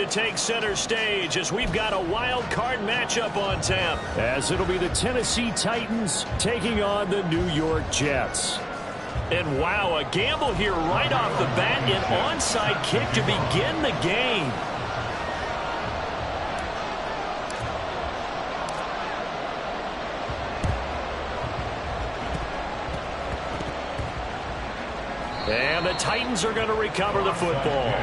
to take center stage as we've got a wild card matchup on tap. As it'll be the Tennessee Titans taking on the New York Jets. And wow, a gamble here right off the bat. An onside kick to begin the game. And the Titans are going to recover the football.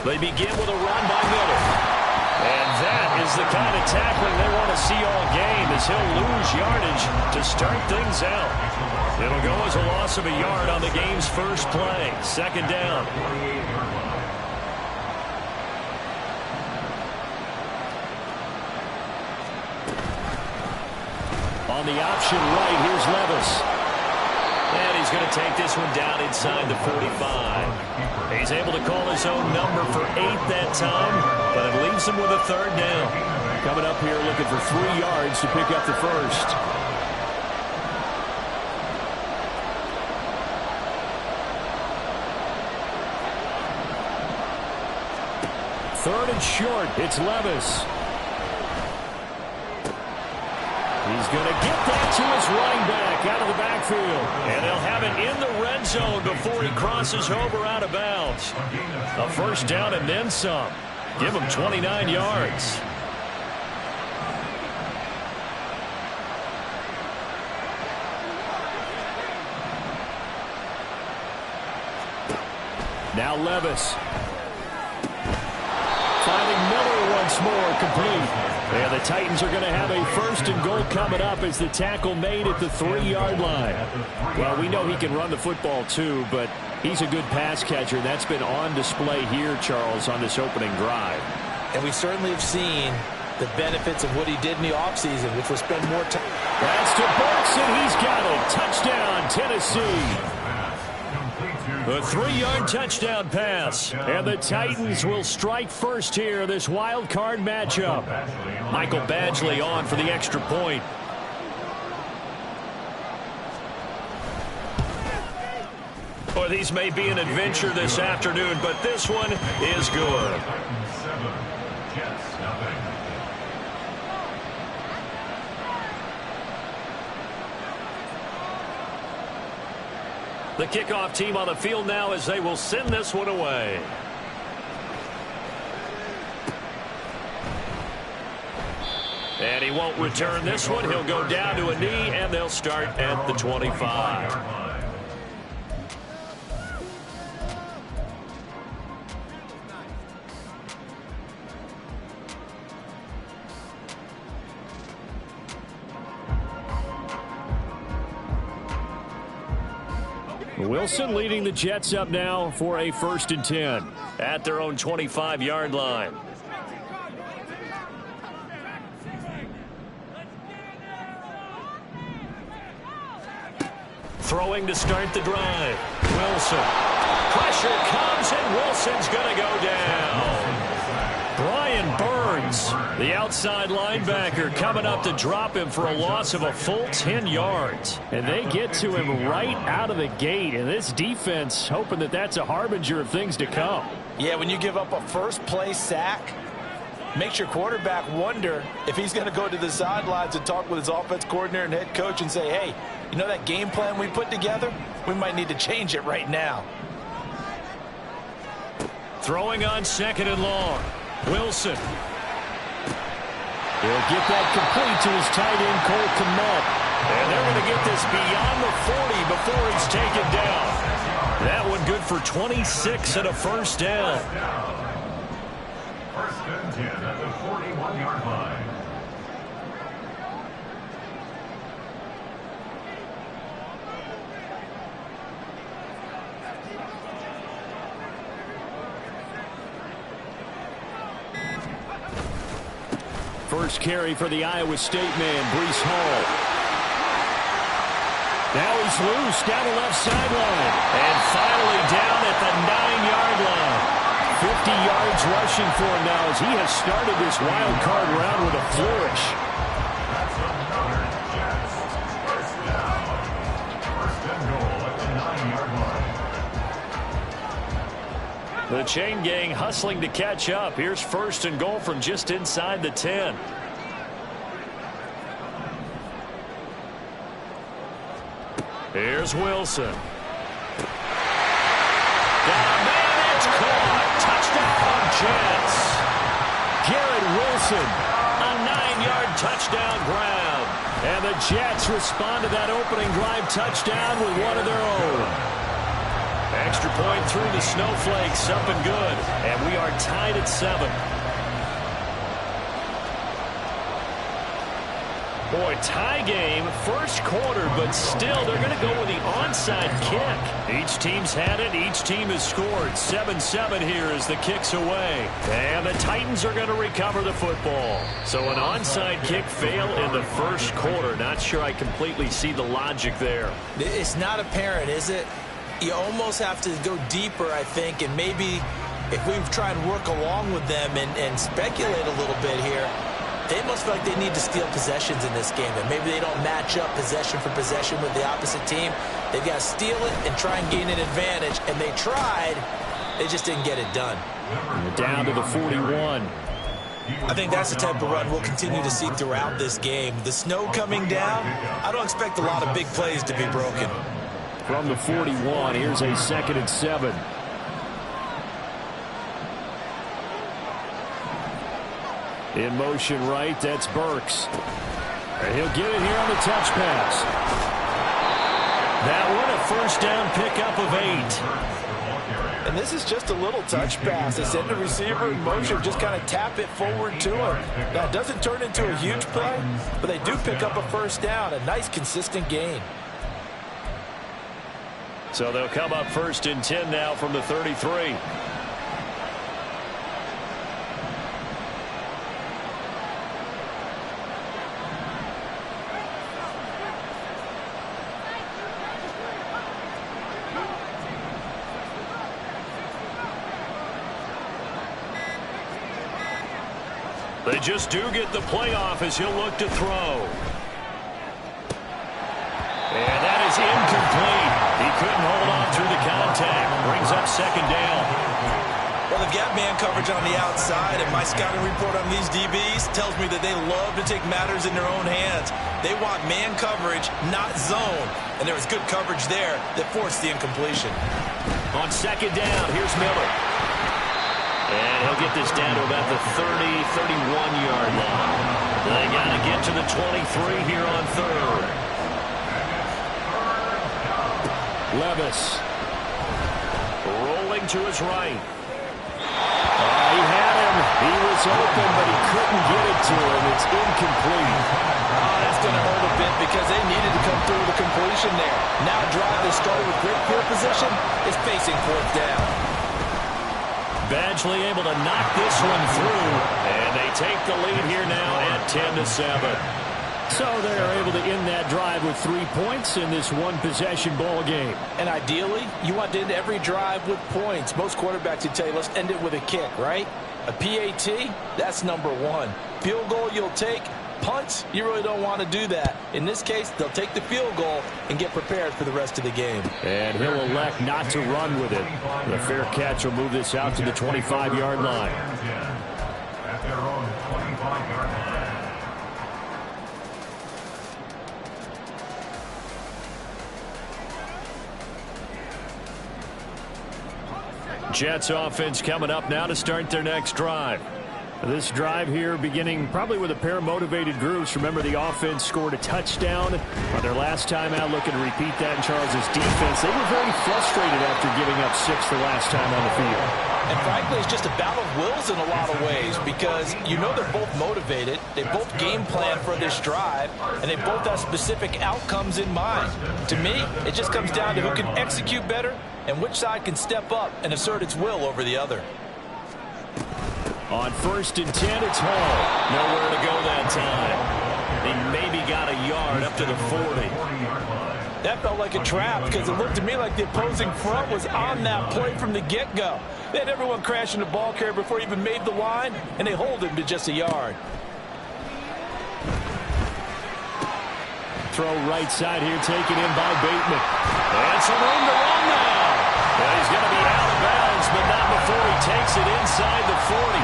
They begin with a run by Miller. And that is the kind of tackling they want to see all game, as he'll lose yardage to start things out. It'll go as a loss of a yard on the game's first play. Second down. On the option right, here's Levis. And he's going to take this one down inside the 45. He's able to call his own number for 8 that time, but it leaves him with a third down. Coming up here looking for 3 yards to pick up the first. Third and short, it's Levis. He's going to get that to his running back out of the backfield. And they'll have it in the red zone before he crosses over out of bounds. A first down and then some. Give him 29 yards. Now Levis. Finding Miller once more, complete. And the Titans are going to have a first and goal coming up as the tackle made at the 3-yard line. Well, we know he can run the football too, but he's a good pass catcher. That's been on display here, Charles, on this opening drive. And we certainly have seen the benefits of what he did in the offseason, which was spend more time. That's to Burks, and he's got it. Touchdown, Tennessee. A 3-yard touchdown pass. And the Titans will strike first here, this wild card matchup. Michael Badgley on for the extra point. Well, these may be an adventure this afternoon, but this one is good. The kickoff team on the field now as they will send this one away. And he won't return this one. He'll go down to a knee, and they'll start at the 25. Wilson leading the Jets up now for a 1st and 10. At their own 25-yard line. Throwing to start the drive. Wilson. Pressure comes, and Wilson's going to go down. Brian Burns, the outside linebacker, coming up to drop him for a loss of a full 10 yards. And they get to him right out of the gate. And this defense hoping that that's a harbinger of things to come. Yeah, when you give up a first-play sack, makes your quarterback wonder if he's going to go to the sidelines and talk with his offense coordinator and head coach and say, hey, you know that game plan we put together? We might need to change it right now. Throwing on 2nd and long. Wilson. He'll get that complete to his tight end, Cole Kmet. And they're going to get this beyond the 40 before he's taken down. That one good for 26 and a first down. First and 10 at the 41-yard line. first carry for the Iowa State man, Breece Hall. Now he's loose down the left sideline. And finally down at the 9-yard line. 50 yards rushing for him now as he has started this wild card round with a flourish. That's another Jets. First down. First and goal at the 9-yard line. The chain gang hustling to catch up. Here's first and goal from just inside the 10. Here's Wilson. Down, man, it's caught. Touchdown, Jets. Garrett Wilson, a 9-yard touchdown grab. And the Jets respond to that opening drive touchdown with one of their own. Extra point through the snowflakes, up and good. And we are tied at 7. Boy, tie game, first quarter, but still they're going to go with the onside kick. Each team's had it. Each team has scored. 7-7 here as the kick's away. And the Titans are going to recover the football. So an onside kick fail in the first quarter. Not sure I completely see the logic there. It's not apparent, is it? You almost have to go deeper, I think, and maybe if we try and work along with them and speculate a little bit here, they must feel like they need to steal possessions in this game, and maybe they don't match up possession for possession with the opposite team. They've got to steal it and try and gain an advantage, and they tried. They just didn't get it done. Down to the 41. I think that's the type of run we'll continue to see throughout this game. The snow coming down, I don't expect a lot of big plays to be broken. From the 41, here's a 2nd and 7. In motion right, that's Burks. And he'll get it here on the touch pass. That one, a first down pickup of 8. And this is just a little touch pass. They send the receiver in motion, just kind of tap it forward to him. Now, it doesn't turn into a huge play, but they do pick up a first down, a nice, consistent gain. So they'll come up first and 10 now from the 33. They just do get the playoff as he'll look to throw. And that is incomplete. He couldn't hold on through the contact. Brings up second down. Well, they've got man coverage on the outside, and my scouting report on these DBs tells me that they love to take matters in their own hands. They want man coverage, not zone. And there was good coverage there that forced the incompletion. On second down, here's Miller. And he'll get this down to about the 31-yard line. They got to get to the 23 here on third. Levis. Rolling to his right. He had him. He was open, but he couldn't get it to him. It's incomplete. That's going to hurt a bit because they needed to come through the completion there. Now a drive that started with great field position is facing fourth down. Badgley able to knock this one through, and they take the lead here now at 10-7. So they're able to end that drive with 3 points in this one-possession ball game. And ideally, you want to end every drive with points. Most quarterbacks would tell you, let's end it with a kick, right? A PAT, that's number one. Field goal you'll take. Punts, you really don't want to do that. In this case, they'll take the field goal and get prepared for the rest of the game. And he'll elect not to run with it. The fair catch will move this out to the 25-yard line. At their own 25-yard line. Jets offense coming up now to start their next drive. This drive here beginning probably with a pair of motivated groups. Remember, the offense scored a touchdown on their last time out, looking to repeat that in Charles's defense. They were very frustrated after giving up 6 the last time on the field. And frankly, it's just a battle of wills in a lot of ways because you know they're both motivated. They both game plan for this drive, and they both have specific outcomes in mind. To me, it just comes down to who can execute better and which side can step up and assert its will over the other. On 1st and 10, it's Hall. Nowhere to go that that time. He maybe got a yard up to the 40. That felt like a trap because it looked to me like the opposing front was on that play from the get-go. They had everyone crashing the ball carrier before he even made the line, and they hold him to just a yard. Throw right side here, taken in by Bateman. And some room to run now. Well, he's going to be out of bounds, but not before he takes it inside the 40.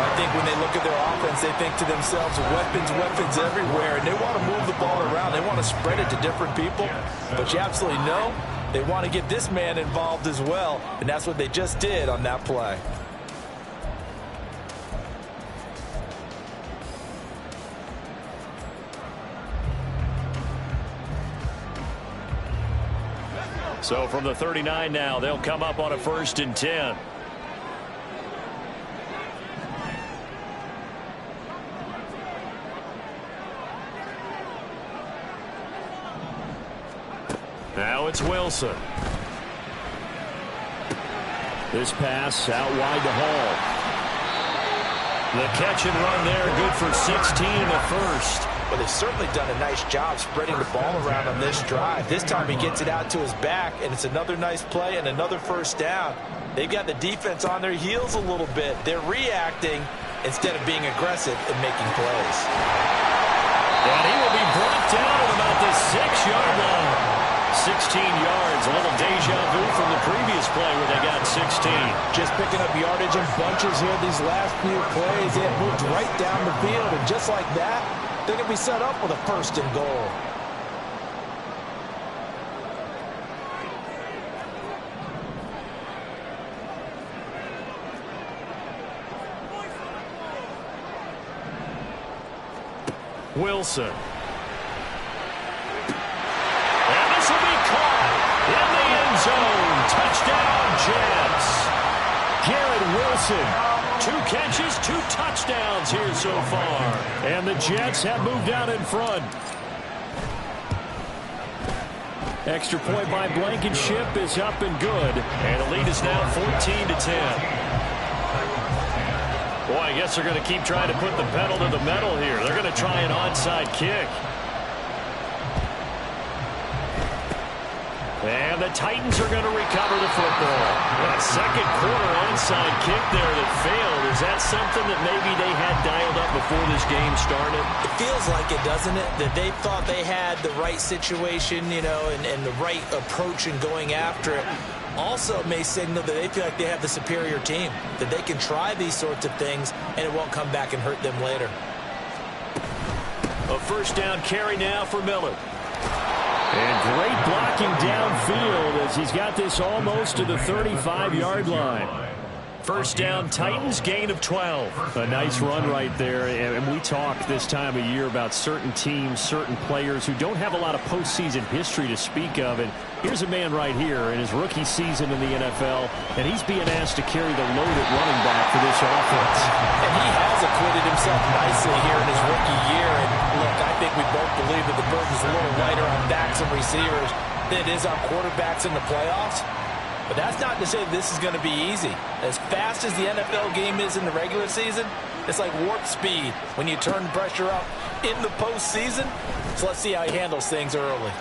I think when they look at their offense, they think to themselves, weapons, weapons everywhere, and they want to move the ball around. They want to spread it to different people, but you absolutely know they want to get this man involved as well, and that's what they just did on that play. So from the 39 now, they'll come up on a 1st and 10. Now it's Wilson. This pass out wide to Hall. The catch and run there, good for 16 in the first. Well, they've certainly done a nice job spreading the ball around on this drive. This time he gets it out to his back, and it's another nice play and another first down. They've got the defense on their heels a little bit. They're reacting instead of being aggressive and making plays. And he will be brought down at about the 6-yard line. 16 yards, a little deja vu from the previous play where they got 16. Just picking up yardage in bunches here these last few plays. They have moved right down the field, and just like that, they're going to be set up with a 1st and goal. Wilson. And this will be caught in the end zone. Touchdown, Jets. Garrett Wilson. 2 catches, 2 touchdowns here so far. And the Jets have moved out in front. Extra point by Blankenship is up and good. And the lead is now 14-10. Boy, I guess they're going to keep trying to put the pedal to the metal here. They're going to try an onside kick. And the Titans are going to recover the football. A second quarter onside kick there that failed. Is that something that maybe they had dialed up before this game started? It feels like it, doesn't it? That they thought they had the right situation, you know, and the right approach in going after it. Also may signal that they feel like they have the superior team, that they can try these sorts of things and it won't come back and hurt them later. A 1st down carry now for Miller. And great blocking downfield as he's got this almost to the 35-yard line. 1st down, Titans, gain of 12. A nice run right there. And we talk this time of year about certain teams, certain players who don't have a lot of postseason history to speak of. And here's a man right here in his rookie season in the NFL, and he's being asked to carry the load at running back for this offense. And he has acquitted himself nicely here in his rookie year. And look, I think we both believe that the burden's a little lighter on backs and receivers than it is on quarterbacks in the playoffs. But that's not to say this is going to be easy. As fast as the NFL game is in the regular season, it's like warp speed when you turn pressure up in the postseason. So let's see how he handles things early.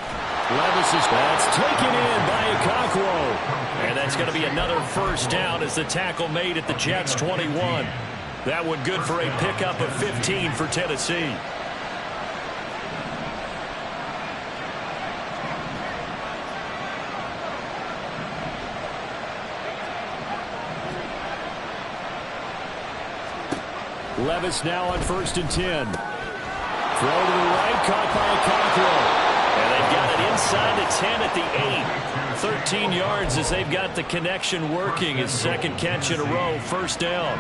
Levis is that's taken in by Okonkwo. And that's going to be another 1st down as the tackle made at the Jets' 21. That one good for a pickup of 15 for Tennessee. Levis now on 1st and 10. Throw to the right, caught by Okonkwo. And they've got it inside the 10 at the 8. 13 yards as they've got the connection working. His 2nd catch in a row, 1st down.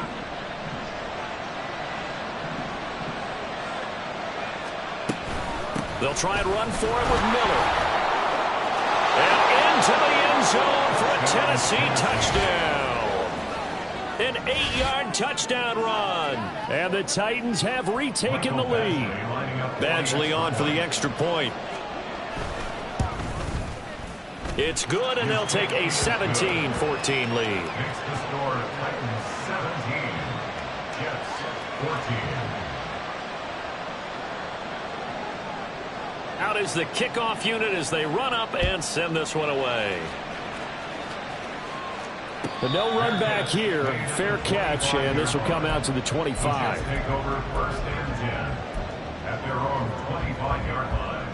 They'll try and run for it with Miller. And into the end zone for a Tennessee touchdown. An 8-yard touchdown run. And the Titans have retaken the lead. Badgley on for the extra point. It's good, and they'll take a 17-14 lead. Makes the score Titans 17, Jets 14. Out is the kickoff unit as they run up and send this one away. But no run back here. Fair catch, and this will come out to the 25. Take over first and 10 at their own 25-yard line.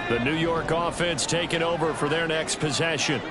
The New York offense taking over for their next possession.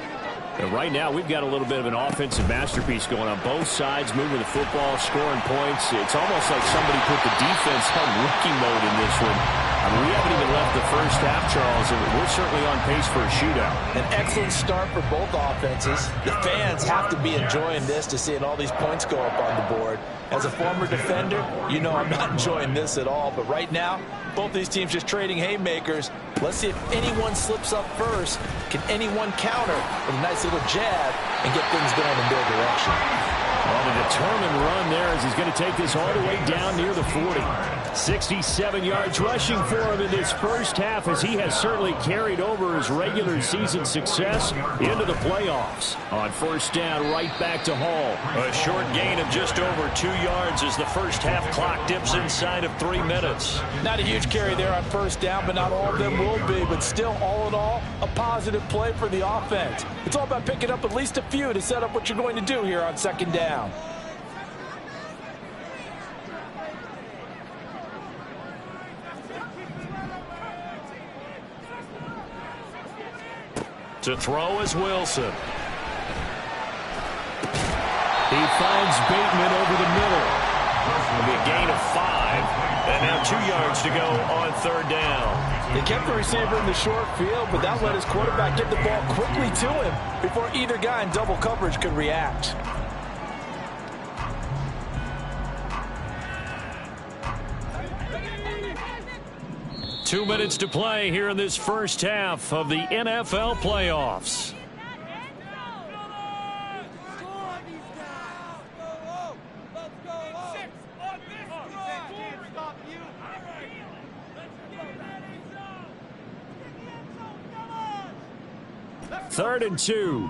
And right now, we've got a little bit of an offensive masterpiece going on both sides, moving the football, scoring points. It's almost like somebody put the defense on rookie mode in this one. I mean, we haven't even left the first half, Charles, and we're certainly on pace for a shootout. An excellent start for both offenses. The fans have to be enjoying this to seeing all these points go up on the board. As a former defender, you know I'm not enjoying this at all. But right now, both these teams just trading haymakers. Let's see if anyone slips up first. Can anyone counter with a nice little jab and get things going in their direction? Well, the determined run there as he's going to take this all the way down near the 40. 67 yards rushing for him in this first half as he has certainly carried over his regular season success into the playoffs. On first down, right back to Hall. A short gain of just over 2 yards as the first half clock dips inside of 3 minutes. Not a huge carry there on first down, but not all of them will be. But still, all in all, a positive play for the offense. It's all about picking up at least a few to set up what you're going to do here on second down. To throw is Wilson. He finds Bateman over the middle. It'll be a gain of 5. And now 2 yards to go on third down. They kept the receiver in the short field, but that let his quarterback get the ball quickly to him before either guy in double coverage could react. Two minutes to play here in this first half of the NFL playoffs. Third and 2.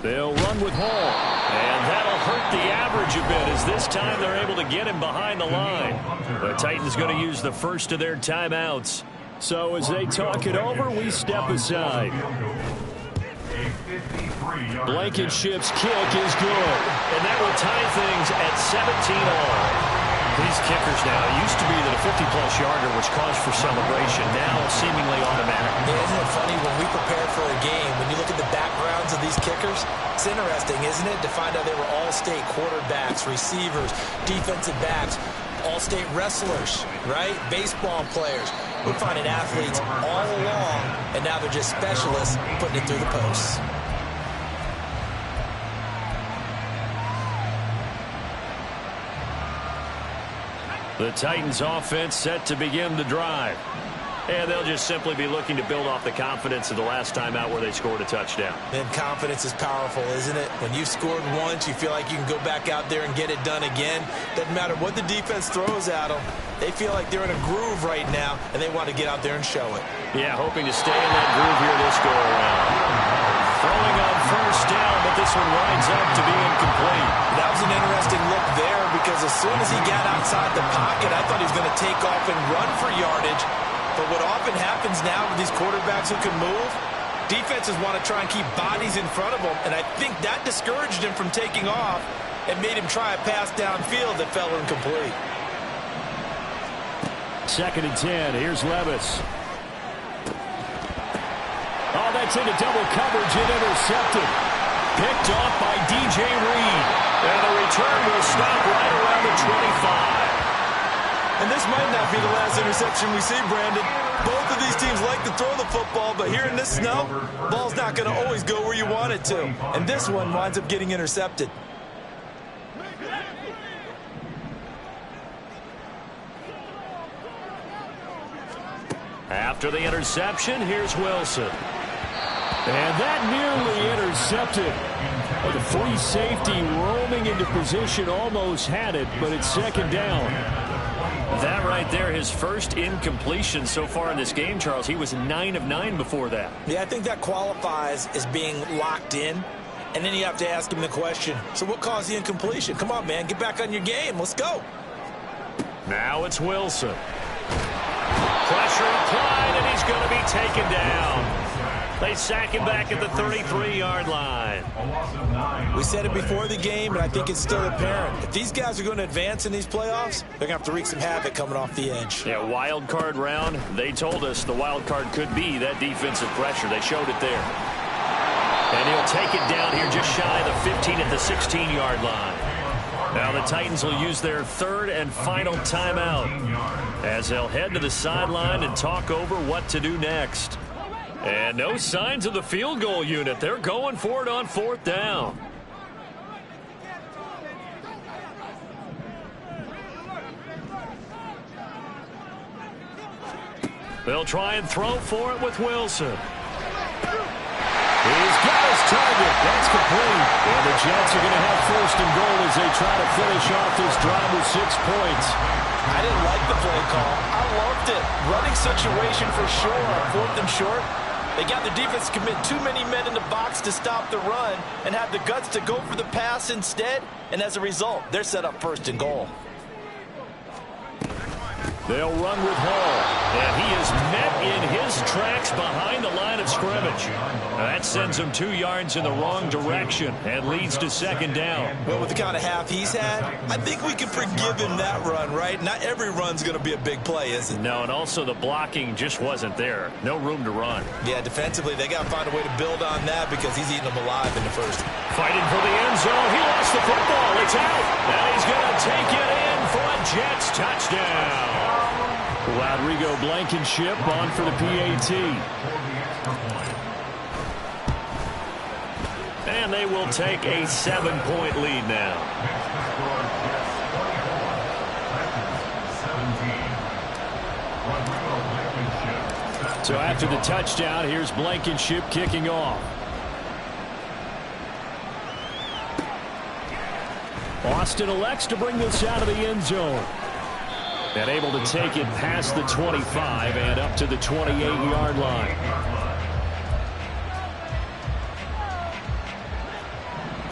They'll run with Hall. And that'll hurt the average a bit as this time they're able to get him behind the line. The Titans going to use the first of their timeouts. So as they talk it over, we step aside. Blankenship's kick is good. And that will tie things at 17-all. These kickers now, it used to be that a 50-plus yarder was cause for celebration. Now seemingly automatic. Yeah, isn't it funny when we prepare for a game, when you look at the backgrounds of these kickers, it's interesting, isn't it, to find out they were all-state quarterbacks, receivers, defensive backs, all-state wrestlers, right? Baseball players. We're finding athletes all along, and now they're just specialists putting it through the posts. The Titans offense set to begin the drive. And they'll just simply be looking to build off the confidence of the last time out where they scored a touchdown. And confidence is powerful, isn't it? When you've scored once, you feel like you can go back out there and get it done again. Doesn't matter what the defense throws at them. They feel like they're in a groove right now, and they want to get out there and show it. Yeah, hoping to stay in that groove here this go-around. Throwing on first down, but this one winds up to be incomplete. That was an interesting look there because as soon as he got outside the pocket, I thought he was going to take off and run for yardage. But what often happens now with these quarterbacks who can move, defenses want to try and keep bodies in front of them, and I think that discouraged him from taking off and made him try a pass downfield that fell incomplete. Second and 10. Here's Levis. Oh, that's into double coverage and intercepted. Picked off by DJ Reed. And the return will stop right around the 25. And this might not be the last interception we see, Brandon. Both of these teams like to throw the football, but here in this snow, ball's not going to always go where you want it to. And this one winds up getting intercepted. After the interception, here's Wilson. And that nearly intercepted. The free safety roaming into position almost had it, but it's second down. That right there, his first incompletion so far in this game, Charles. He was 9 of 9 before that. Yeah, I think that qualifies as being locked in. And then you have to ask him the question, so what caused the incompletion? Come on, man, get back on your game. Let's go. Now it's Wilson. Pressure applied, and he's going to be taken down. They sack him back at the 33-yard line. We said it before the game, and I think it's still apparent. If these guys are going to advance in these playoffs, they're going to have to wreak some havoc coming off the edge. Yeah, wild card round. They told us the wild card could be that defensive pressure. They showed it there. And he'll take it down here just shy of the 15 at the 16-yard line. Now the Titans will use their third and final timeout as they'll head to the sideline and talk over what to do next. And no signs of the field goal unit. They're going for it on 4th down. They'll try and throw for it with Wilson. He's got his target. That's complete. And the Jets are going to have 1st and goal as they try to finish off this drive with 6 points. I didn't like the play call. I loved it. Running situation for sure on 4th and short. They got the defense to commit too many men in the box to stop the run and have the guts to go for the pass instead. And as a result, they're set up 1st and goal. They'll run with Hall, and he is met in his tracks behind the line of scrimmage. That sends him 2 yards in the wrong direction and leads to 2nd down. Well, with the kind of half he's had, I think we can forgive him that run, right? Not every run's going to be a big play, is it? No, and also the blocking just wasn't there. No room to run. Yeah, defensively, they got to find a way to build on that because he's eating them alive in the first. Fighting for the end zone. He lost the football. It's out. Now he's going to take it in for a Jets touchdown. Rodrigo Blankenship on for the PAT. And they will take a 7-point lead now. So after the touchdown, here's Blankenship kicking off. Austin elects to bring this out of the end zone. And able to take it past the 25 and up to the 28-yard line.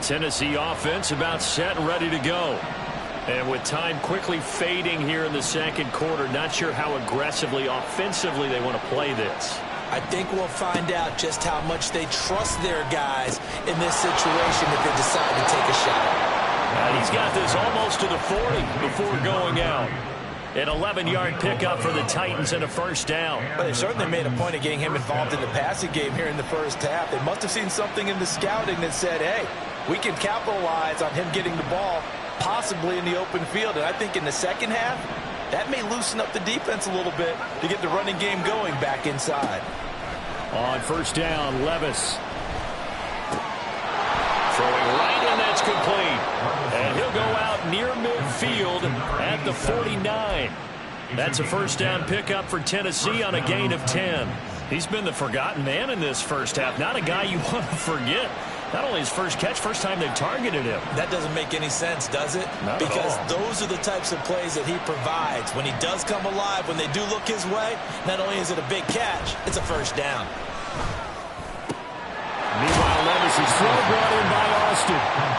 Tennessee offense about set and ready to go. And with time quickly fading here in the 2nd quarter, not sure how aggressively, offensively they want to play this. I think we'll find out just how much they trust their guys in this situation if they decide to take a shot. And he's got this almost to the 40 before going out. An 11-yard pickup for the Titans and a 1st down. But they've certainly made a point of getting him involved in the passing game here in the first half. They must have seen something in the scouting that said, hey, we can capitalize on him getting the ball possibly in the open field. And I think in the second half, that may loosen up the defense a little bit to get the running game going back inside. On 1st down, Levis. Throwing right, and that's complete. And he'll go out near midfield at the 49. That's a 1st down pickup for Tennessee on a gain of 10. He's been the forgotten man in this first half. Not a guy you want to forget. Not only his first catch, first time they've targeted him. That doesn't make any sense, does it? Not because at all. Those are the types of plays that he provides. When he does come alive, when they do look his way, not only is it a big catch, it's a 1st down. Meanwhile, Levis' throw brought in by Austin.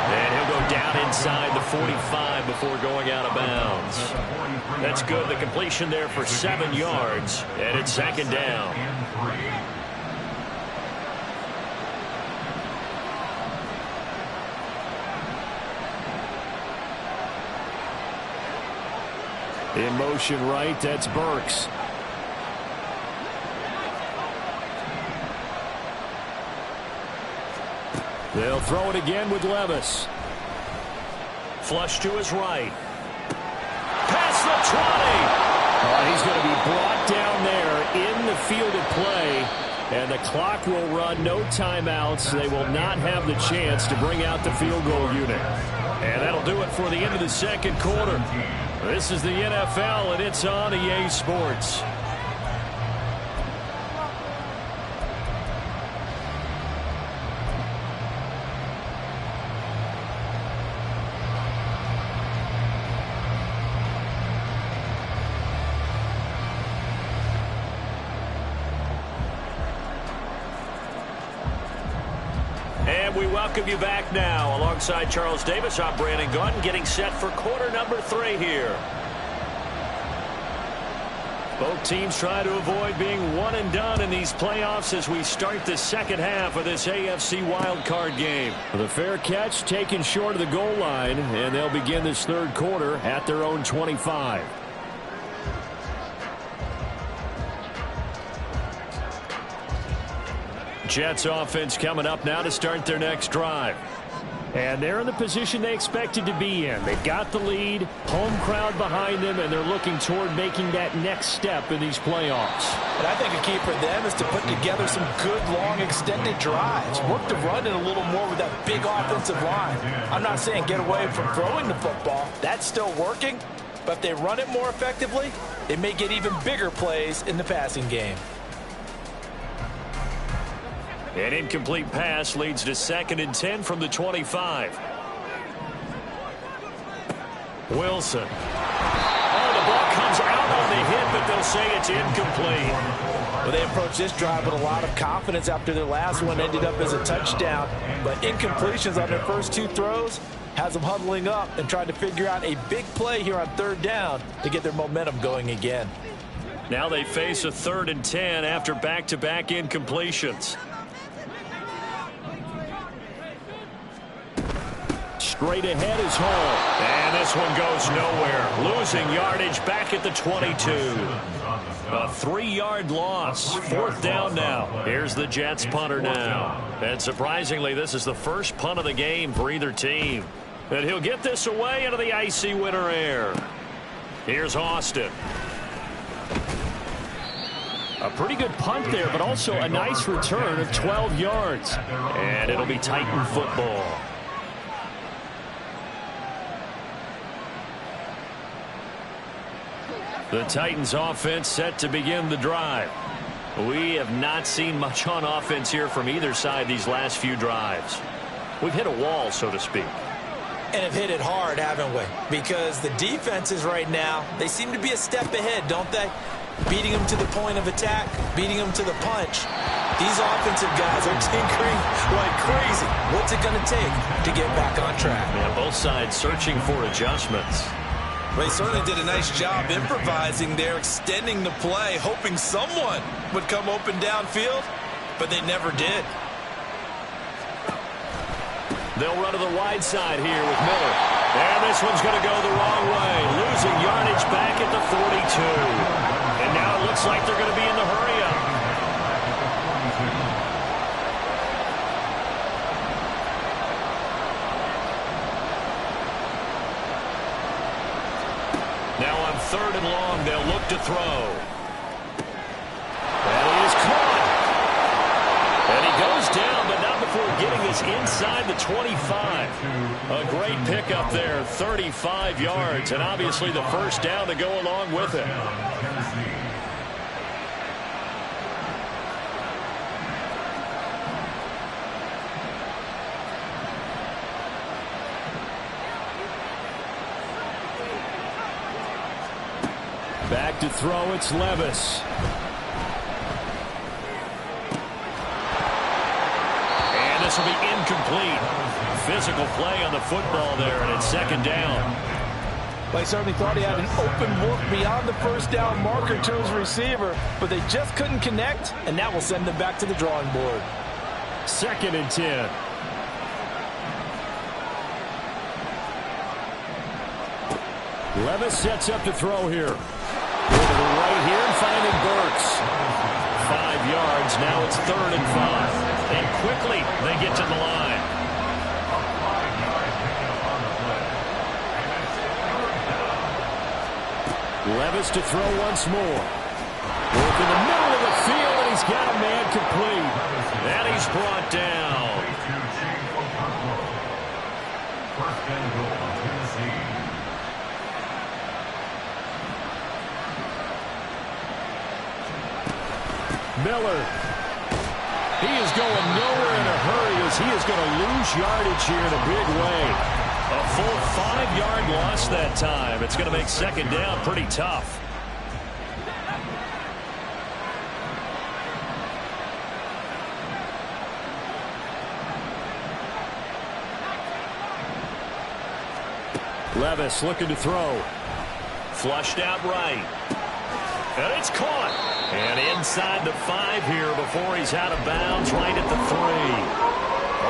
And he'll go down inside the 45 before going out of bounds. That's good. The completion there for 7 yards. And it's 2nd down. In motion right, that's Burks. They'll throw it again with Levis. Flush to his right. Past the 20. He's going to be brought down there in the field of play. And the clock will run, no timeouts. They will not have the chance to bring out the field goal unit. And that'll do it for the end of the 2nd quarter. This is the NFL, and it's on EA Sports. And we welcome you back now. Alongside Charles Davis, I'm Brandon Gaudin, getting set for quarter number 3 here. Both teams try to avoid being one and done in these playoffs as we start the second half of this AFC wildcard game. The fair catch taken short of the goal line, and they'll begin this third quarter at their own 25. Jets offense coming up now to start their next drive. And they're in the position they expected to be in. They've got the lead, home crowd behind them, and they're looking toward making that next step in these playoffs. And I think a key for them is to put together some good, long, extended drives. Work the run in a little more with that big offensive line. I'm not saying get away from throwing the football. That's still working. But if they run it more effectively, they may get even bigger plays in the passing game. An incomplete pass leads to 2nd and 10 from the 25. Wilson. Oh, the ball comes out on the hit, but they'll say it's incomplete. Well, they approached this drive with a lot of confidence after their last one ended up as a touchdown. But incompletions on their first 2 throws has them huddling up and trying to figure out a big play here on 3rd down to get their momentum going again. Now they face a 3rd and 10 after back-to-back incompletions. Straight ahead is Hall. And this one goes nowhere. Losing yardage back at the 22. A 3-yard loss. 4th down now. Here's the Jets punter now. And surprisingly, this is the first punt of the game for either team. And he'll get this away into the icy winter air. Here's Austin. A pretty good punt there, but also a nice return of 12 yards. And it'll be Titan football. The Titans offense set to begin the drive. We have not seen much on offense here from either side these last few drives. We've hit a wall, so to speak. And have hit it hard, haven't we? Because the defenses right now, they seem to be a step ahead, don't they? Beating them to the point of attack, beating them to the punch. These offensive guys are tinkering like crazy. What's it going to take to get back on track? Yeah, both sides searching for adjustments. Well, they certainly did a nice job improvising there, extending the play, hoping someone would come open downfield, but they never did. They'll run to the wide side here with Miller. And this one's going to go the wrong way. Losing yardage back at the 42. And now it looks like they're going to be in the hurry-up. Now on 3rd and long, they'll look to throw. And he is caught. And he goes down, but not before getting this inside the 25. A great pickup there, 35 yards, and obviously the first down to go along with it. Back to throw, it's Levis. And this will be incomplete. Physical play on the football there, and it's 2nd down. Well, he certainly thought he had an open look beyond the first down marker to his receiver, but they just couldn't connect, and that will send them back to the drawing board. 2nd and 10. Levis sets up to throw here. Go to the right here and finding Burks. 5 yards. Now it's 3rd and 5. And quickly they get to the line. Levis to throw once more. Work in the middle of the field, and he's got a man complete. And he's brought down. 1st and goal, Tennessee. Miller. He is going nowhere in a hurry as he is going to lose yardage here in a big way. A full 5-yard loss that time. It's going to make 2nd down pretty tough. Levis looking to throw. Flushed out right. And it's caught. And inside the 5 here before he's out of bounds, right at the 3.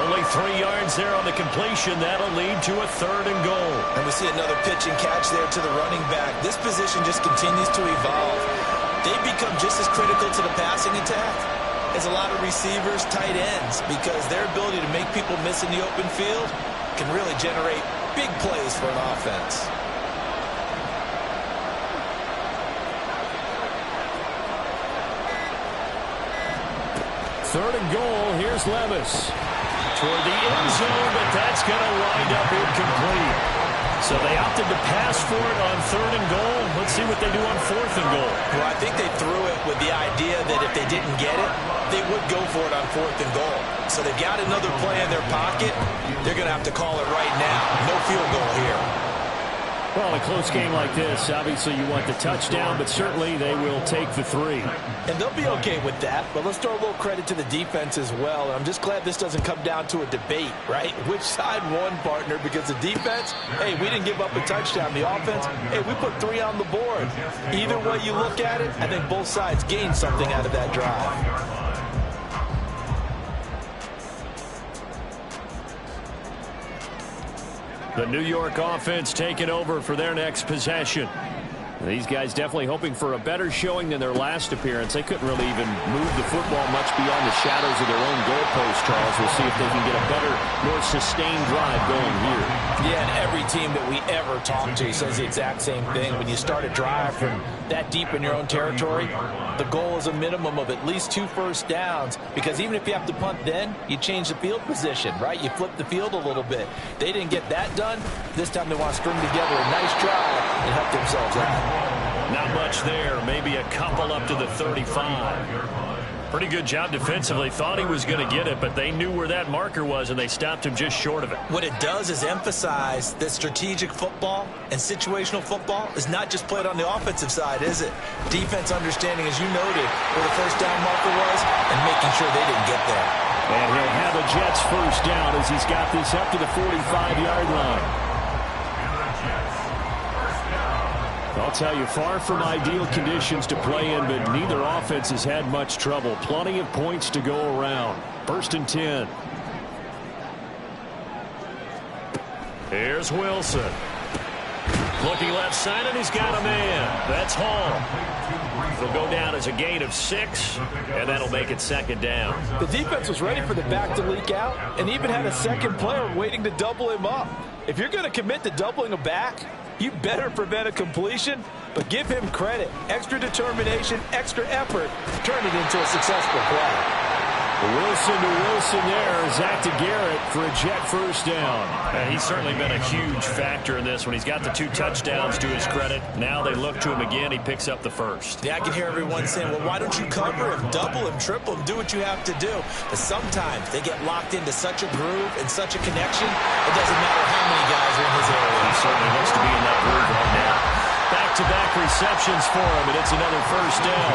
Only 3 yards there on the completion. That'll lead to a 3rd and goal. And we see another pitch and catch there to the running back. This position just continues to evolve. They've become just as critical to the passing attack as a lot of receivers, tight ends, because their ability to make people miss in the open field can really generate big plays for an offense. Third and goal. Here's Levis. Toward the end zone, but that's going to wind up incomplete. So they opted to pass for it on 3rd and goal. Let's see what they do on 4th and goal. Well, I think they threw it with the idea that if they didn't get it, they would go for it on 4th and goal. So they've got another play in their pocket. They're going to have to call it right now. No field goal here. Well, a close game like this, obviously you want the touchdown, but certainly they will take the 3. And they'll be okay with that, but let's throw a little credit to the defense as well. I'm just glad this doesn't come down to a debate, right? Which side won, partner? Because the defense, hey, we didn't give up a touchdown. The offense, hey, we put 3 on the board. Either way you look at it, I think both sides gained something out of that drive. The New York offense taking over for their next possession. These guys definitely hoping for a better showing than their last appearance. They couldn't really even move the football much beyond the shadows of their own goalpost, Charles. We'll see if they can get a better, more sustained drive going here. Yeah, and every team that we ever talk to says the exact same thing. When you start a drive from that deep in your own territory, the goal is a minimum of at least 2 first downs, because even if you have to punt then, you change the field position, right? You flip the field a little bit. They didn't get that done. This time they want to string together a nice drive and help themselves out. Not much there. Maybe a couple up to the 35. Pretty good job defensively. Thought he was going to get it, but they knew where that marker was, and they stopped him just short of it. What it does is emphasize that strategic football and situational football is not just played on the offensive side, is it? Defense understanding, as you noted, where the first down marker was and making sure they didn't get there. And he'll have a Jets first down as he's got this up to the 45-yard line. I'll tell you, far from ideal conditions to play in, but neither offense has had much trouble. Plenty of points to go around. 1st and 10. Here's Wilson. Looking left side, and he's got a man. That's Hall. It'll go down as a gain of 6, and that'll make it 2nd down. The defense was ready for the back to leak out and even had a second player waiting to double him up. If you're going to commit to doubling a back, you better prevent a completion, but give him credit. Extra determination, extra effort, turn it into a successful play. Wilson to Wilson there. Zach to Garrett for a Jet first down. He's certainly been a huge factor in this one. He's got the 2 touchdowns to his credit. Now they look to him again. He picks up the first. Yeah, I can hear everyone saying, well, why don't you cover him, double him, triple him, do what you have to do. But sometimes they get locked into such a groove and such a connection, it doesn't matter how many guys are in his area. He certainly looks to be in that groove right now. Back-to-back receptions for him, and it's another first down.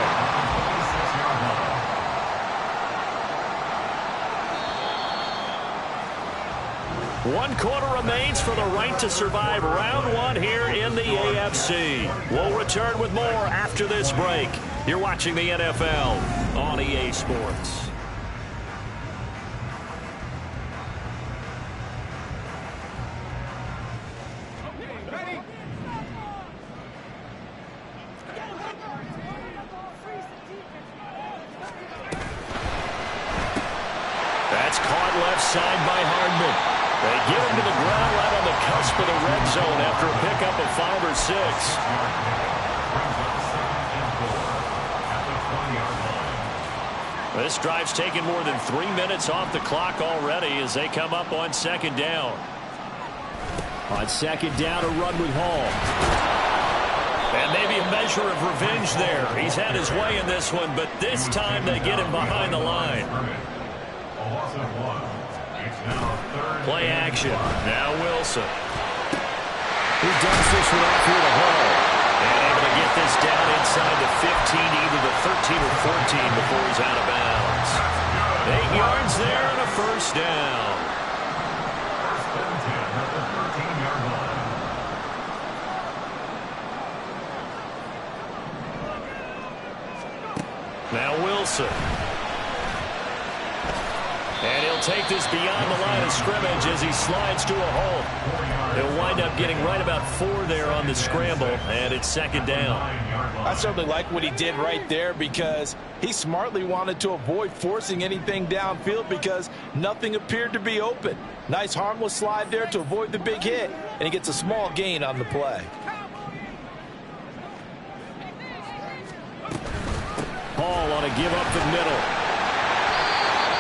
One quarter remains for the right to survive round 1 here in the AFC. We'll return with more after this break. You're watching the NFL on EA Sports. That's caught left side by Hardman. They get him to the ground right on the cusp of the red zone after a pickup of 5 or 6. This drive's taken more than 3 minutes off the clock already as they come up on 2nd down. On 2nd down, a run with Hall. And maybe a measure of revenge there. He's had his way in this one, but this time they get him behind the line. Play action. Now Wilson. He dumps this one off here to Hall. And able to get this down inside the 15, either the 13 or 14 before he's out of bounds. 8 yards there and a first down. Now Wilson. And he'll take this beyond the line of scrimmage as he slides to a hole. He'll wind up getting right about 4 there on the scramble, and it's second down. I certainly like what he did right there because he smartly wanted to avoid forcing anything downfield because nothing appeared to be open. Nice harmless slide there to avoid the big hit, and he gets a small gain on the play. Hall on a give up the middle.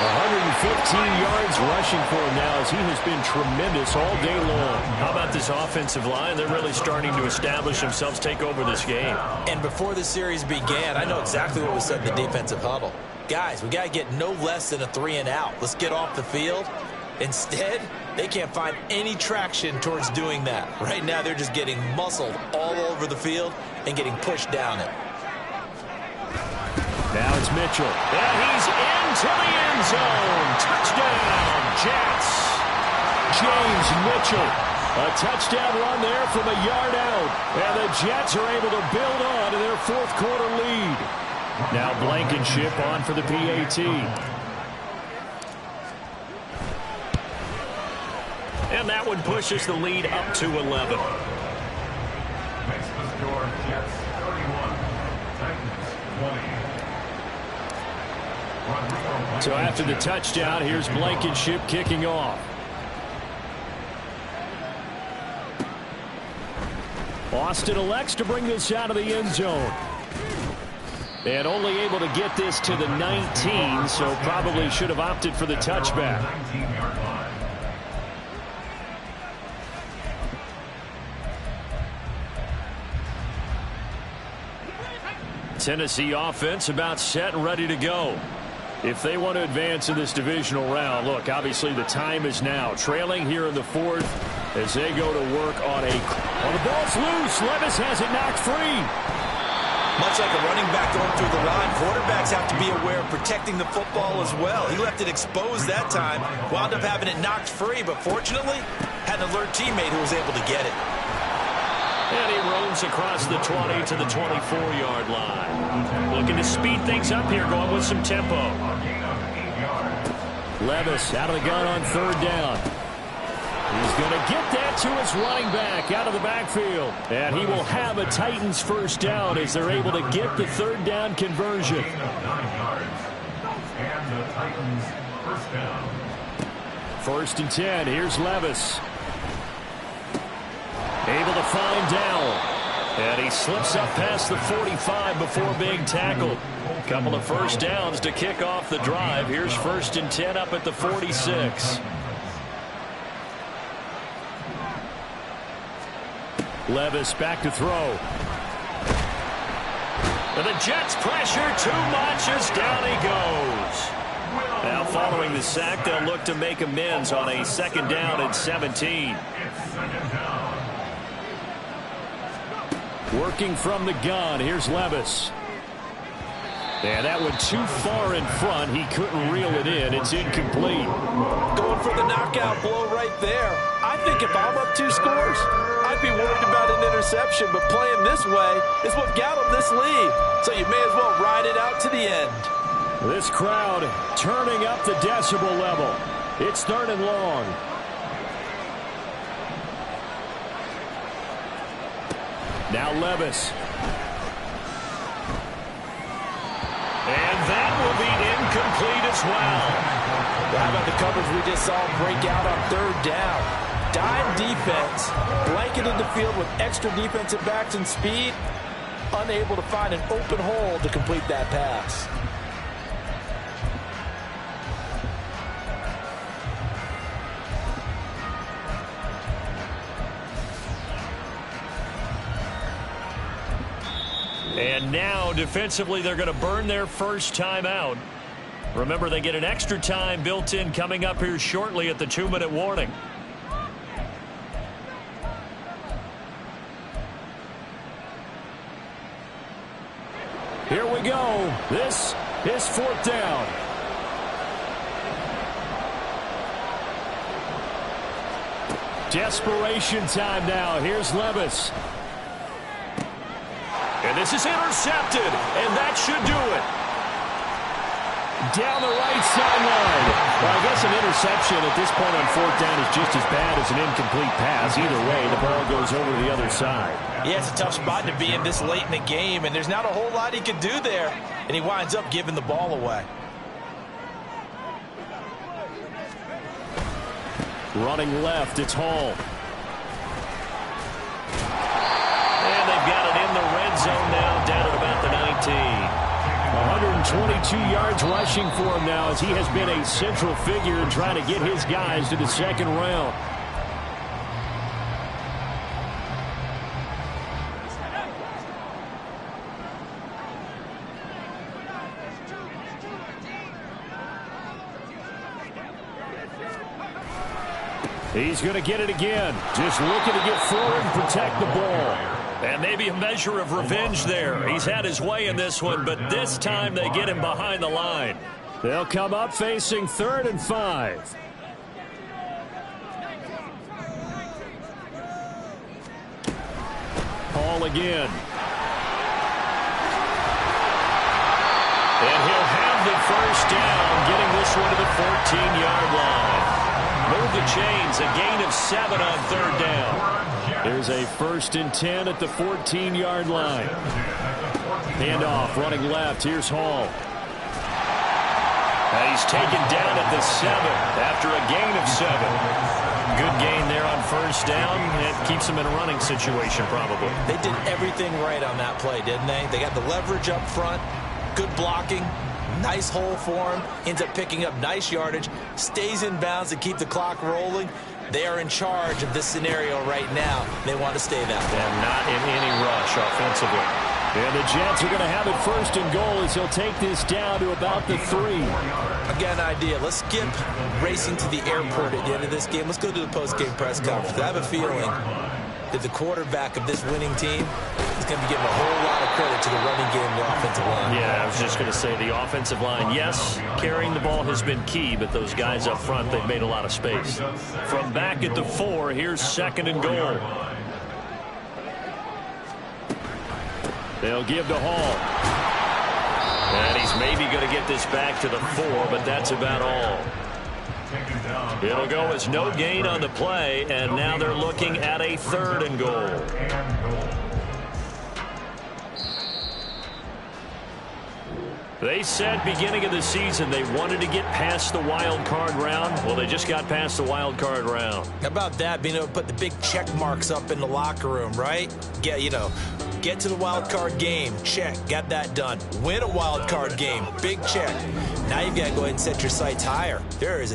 115 yards rushing for him now as he has been tremendous all day long. How about this offensive line? They're really starting to establish themselves, take over this game. And before the series began, I know exactly what was said in the defensive huddle. Guys, we got to get no less than a 3 and out. Let's get off the field. Instead, they can't find any traction towards doing that. Right now, they're just getting muscled all over the field and getting pushed down it. Now it's Mitchell. And he's into the end zone. Touchdown, Jets. James Mitchell. A touchdown run there from a yard out. And the Jets are able to build on to their fourth quarter lead. Now Blankenship on for the PAT. And that one pushes the lead up to 11. Makes the score Jets 31, Titans 20. So after the touchdown, here's Blankenship kicking off. Austin elects to bring this out of the end zone. And only able to get this to the 19, so probably should have opted for the touchback. 19-yard line. Tennessee offense about set and ready to go. If they want to advance in this divisional round, look, obviously the time is now. Trailing here in the fourth as they go to work on a... Oh, the ball's loose. Levis has it knocked free. Much like a running back going through the line, quarterbacks have to be aware of protecting the football as well. He left it exposed that time, wound up having it knocked free, but fortunately had an alert teammate who was able to get it. And he roams across the 20 to the 24-yard line. Looking to speed things up here, going with some tempo. Levis out of the gun on third down. He's going to get that to his running back out of the backfield. And he will have a Titans first down as they're able to get the third down conversion. And the Titans first down. 1st and 10. Here's Levis. Able to find Dowell. And he slips up past the 45 before being tackled. Couple of first downs to kick off the drive. Here's 1st and 10 up at the 46. Levis back to throw. And the Jets pressure too much as down he goes. Now following the sack, they'll look to make amends on a 2nd down and 17. Working from the gun, here's Levis. And that one too far in front. He couldn't reel it in. It's incomplete. Going for the knockout blow right there. I think if I'm up 2 scores, I'd be worried about an interception. But playing this way is what got him this lead. So you may as well ride it out to the end. This crowd turning up the decibel level. It's 3rd and long. Now Levis. And that will be incomplete as well. How about the coverage we just saw break out on 3rd down? Dime defense, blanketed the field with extra defensive backs and speed, unable to find an open hole to complete that pass. And now, defensively, they're going to burn their first time out. Remember, they get an extra time built in coming up here shortly at the 2-minute warning. Here we go. This is 4th down. Desperation time now. Here's Levis. And this is intercepted, and that should do it. Down the right sideline. Well, I guess an interception at this point on fourth down is just as bad as an incomplete pass. Either way, the ball goes over to the other side. Yeah, it's a tough spot to be in this late in the game, and there's not a whole lot he could do there, and he winds up giving the ball away. Running left, it's Hall. And they've got it in the red zone now, down at about the 19. 122 yards rushing for him now as he has been a central figure in trying to get his guys to the second round. He's going to get it again. Just looking to get forward and protect the ball. And maybe a measure of revenge there. He's had his way in this one, but this time they get him behind the line. They'll come up facing 3rd and 5. Hall again. And he'll have the first down, getting this one to the 14-yard line. Move the chains, a gain of 7 on 3rd down. There's a 1st and 10 at the 14-yard line. Handoff, running left. Here's Hall. And he's taken down at the 7 after a gain of 7. Good gain there on 1st down. It keeps him in a running situation probably. They did everything right on that play, didn't they? They got the leverage up front, good blocking, nice hole for him, ends up picking up nice yardage, stays in bounds to keep the clock rolling. They are in charge of this scenario right now. They want to stay that way. And not in any rush offensively. And the Jets are going to have it 1st and goal as he'll take this down to about the 3. I got an idea. Let's skip racing to the airport at the end of this game. Let's go to the post-game press conference. I have a feeling that the quarterback of this winning team is going to be giving a whole lot of credit to the running game and the offensive line. Yeah, I was just going to say the offensive line, yes, carrying the ball has been key, but those guys up front, they've made a lot of space. From back at the 4, here's 2nd and goal. They'll give to Hall. And he's maybe going to get this back to the 4, but that's about all. It'll go as no gain on the play, and now they're looking at a 3rd and goal. They said beginning of the season they wanted to get past the wild card round. Well, they just got past the wild card round. How about that, being able to put the big check marks up in the locker room, right? Yeah, you know, get to the wild card game, check, got that done. Win a wild card game, big check. Now you've got to go ahead and set your sights higher. There is